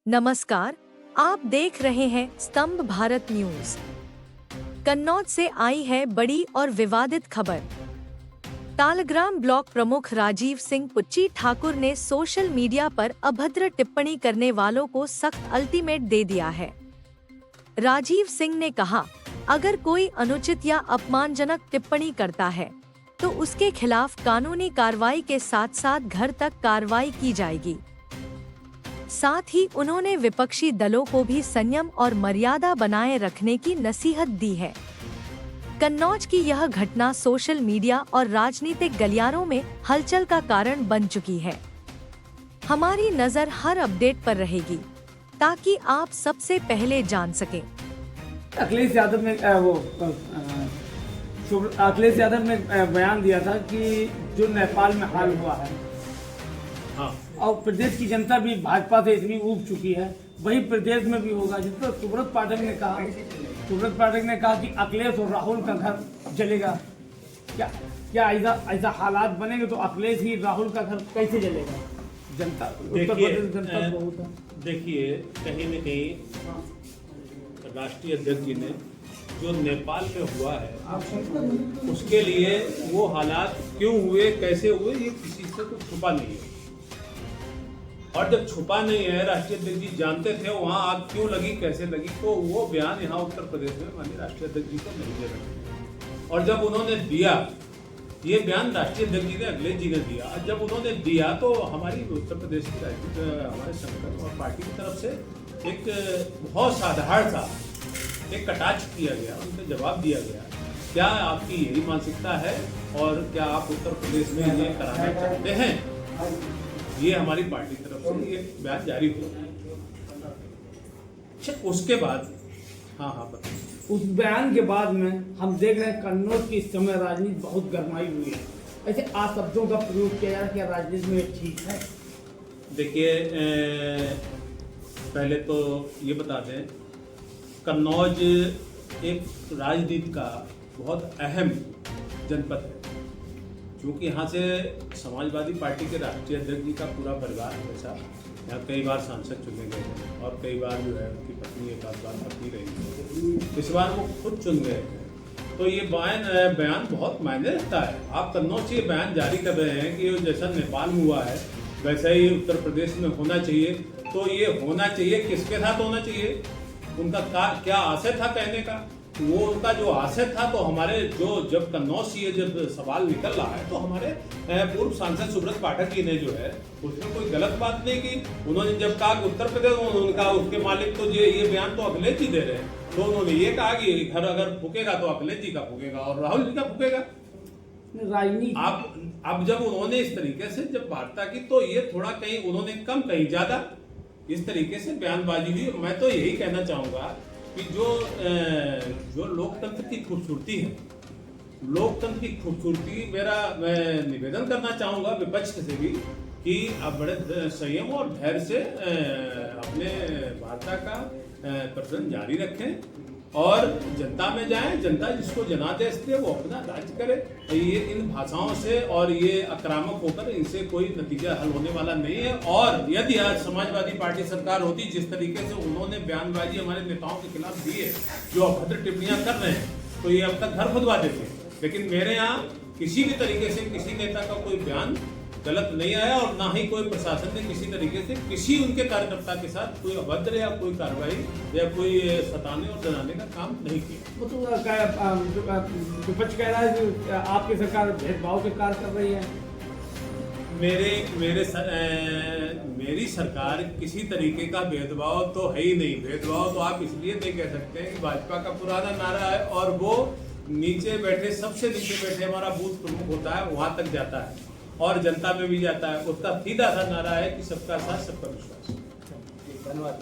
नमस्कार, आप देख रहे हैं स्तंभ भारत न्यूज। कन्नौज से आई है बड़ी और विवादित खबर। तालग्राम ब्लॉक प्रमुख राजीव सिंह पुच्ची ठाकुर ने सोशल मीडिया पर अभद्र टिप्पणी करने वालों को सख्त अल्टीमेट दे दिया है। राजीव सिंह ने कहा, अगर कोई अनुचित या अपमानजनक टिप्पणी करता है तो उसके खिलाफ कानूनी कार्रवाई के साथ साथ घर तक कार्रवाई की जाएगी। साथ ही उन्होंने विपक्षी दलों को भी संयम और मर्यादा बनाए रखने की नसीहत दी है। कन्नौज की यह घटना सोशल मीडिया और राजनीतिक गलियारों में हलचल का कारण बन चुकी है। हमारी नजर हर अपडेट पर रहेगी ताकि आप सबसे पहले जान सकें। अखिलेश यादव ने बयान दिया था कि जो नेपाल में हाल हुआ है, हाँ, और प्रदेश की जनता भी भाजपा से इतनी ऊब चुकी है, वही प्रदेश में भी होगा। जिस पर सुब्रत पाठक ने कहा कि अखिलेश और राहुल का घर जलेगा। क्या ऐसा हालात बनेंगे तो अखिलेश ही राहुल का घर कैसे जलेगा? जनता उत्तर प्रदेश जनता बहुत है। देखिए, कहीं न कहीं राष्ट्रीय अध्यक्ष जी ने जो नेपाल में हुआ है उसके लिए वो हालात क्यों हुए, कैसे हुए, ये किसी से कुछ छुपा नहीं है। और जब छुपा नहीं है, राष्ट्रीय अध्यक्ष जी जानते थे वहाँ आग क्यों लगी, कैसे लगी, तो वो बयान यहाँ उत्तर प्रदेश में माननीय राष्ट्रीय अध्यक्ष जी को नहीं दे रहे। और जब उन्होंने दिया ये बयान, राष्ट्रीय अध्यक्ष जी ने, अखिलेश जी ने दिया, जब उन्होंने दिया तो हमारी उत्तर प्रदेश की हमारे संगठन और पार्टी की तरफ से एक बहुत साधारण सा एक कटाक्ष किया गया, उनसे जवाब दिया गया। क्या आपकी यही मानसिकता है और क्या आप उत्तर प्रदेश में ये कराना चाहते हैं? ये हमारी पार्टी तरफ से ये बयान जारी हुआ। उसके बाद हाँ बताइए। उस बयान के बाद में हम देख रहे हैं कन्नौज की इस समय राजनीति बहुत गरमाई हुई है। ऐसे शब्दों का प्रयोग किया जा रहा है, क्या राजनीति में ठीक है? देखिए, पहले तो ये बता दें, कन्नौज एक राजनीति का बहुत अहम जनपद है, क्योंकि यहाँ से समाजवादी पार्टी के राष्ट्रीय अध्यक्ष जी का पूरा परिवार हमेशा यहाँ कई बार सांसद चुने गए हैं और कई बार जो है उनकी पत्नी एक बार पत्नी रही है, इस बार वो खुद चुन गए हैं। तो ये बयान बहुत मायने रखता है। आप कन्नौज से ये बयान जारी कर रहे हैं कि जैसा नेपाल में हुआ है वैसा ही उत्तर प्रदेश में होना चाहिए। तो ये होना चाहिए, किसके साथ होना चाहिए? उनका क्या आशय था कहने का? वो उनका जो आशय था, तो हमारे जब कन्नौज से ये जब सवाल निकल रहा है तो हमारे पूर्व सांसद सुब्रत पाठक जी ने जो है उसमें कोई गलत बात नहीं की। उन्होंने जब कहा कि उत्तर प्रदेश, उन्होंने कहा उसके मालिक तो ये बयान तो अखिलेश जी दे रहे हैं, तो उन्होंने ये कहा कि घर अगर फूकेगा तो अखिलेश जी का फूकेगा और राहुल जी का फूकेगा। राजनीति अब जब उन्होंने इस तरीके से जब वार्ता की तो ये थोड़ा कहीं उन्होंने कम कहीं ज्यादा इस तरीके से बयानबाजी हुई। मैं तो यही कहना चाहूंगा कि जो लोकतंत्र की खूबसूरती है, लोकतंत्र की खूबसूरती, मैं निवेदन करना चाहूंगा विपक्ष से भी कि आप बड़े संयम और धैर्य से अपने वार्ता का प्रदर्शन जारी रखें और जनता में जाएं। जनता जिसको जनादेश दे वो अपना राज्य करे। ये इन भाषाओं से और ये आक्रामक होकर इनसे कोई नतीजा हल होने वाला नहीं है। और यदि आज समाजवादी पार्टी सरकार होती, जिस तरीके से उन्होंने बयानबाजी हमारे नेताओं के खिलाफ दी है, जो अभद्र टिप्पणियां कर रहे हैं, तो ये अब तक घर खुदवा देते। लेकिन मेरे यहाँ किसी भी तरीके से किसी नेता का कोई बयान गलत नहीं आया और ना ही कोई प्रशासन ने किसी तरीके से किसी उनके कार्यकर्ता के साथ कोई अभद्र या कोई कार्रवाई या कोई सताने और डराने का काम नहीं किया। वो तो विपक्ष कह रहा है कि आपकी सरकार भेदभाव के कार्य कर रही है। मेरी सरकार किसी तरीके का भेदभाव तो है ही नहीं। भेदभाव तो आप इसलिए नहीं कह सकते हैं कि भाजपा का पुराना नारा है और वो नीचे बैठे, सबसे नीचे बैठे हमारा बूथ प्रमुख होता है, वहां तक जाता है और जनता में भी जाता है। उसका सीधा सा नारा है कि सबका साथ सबका विश्वास। धन्यवाद।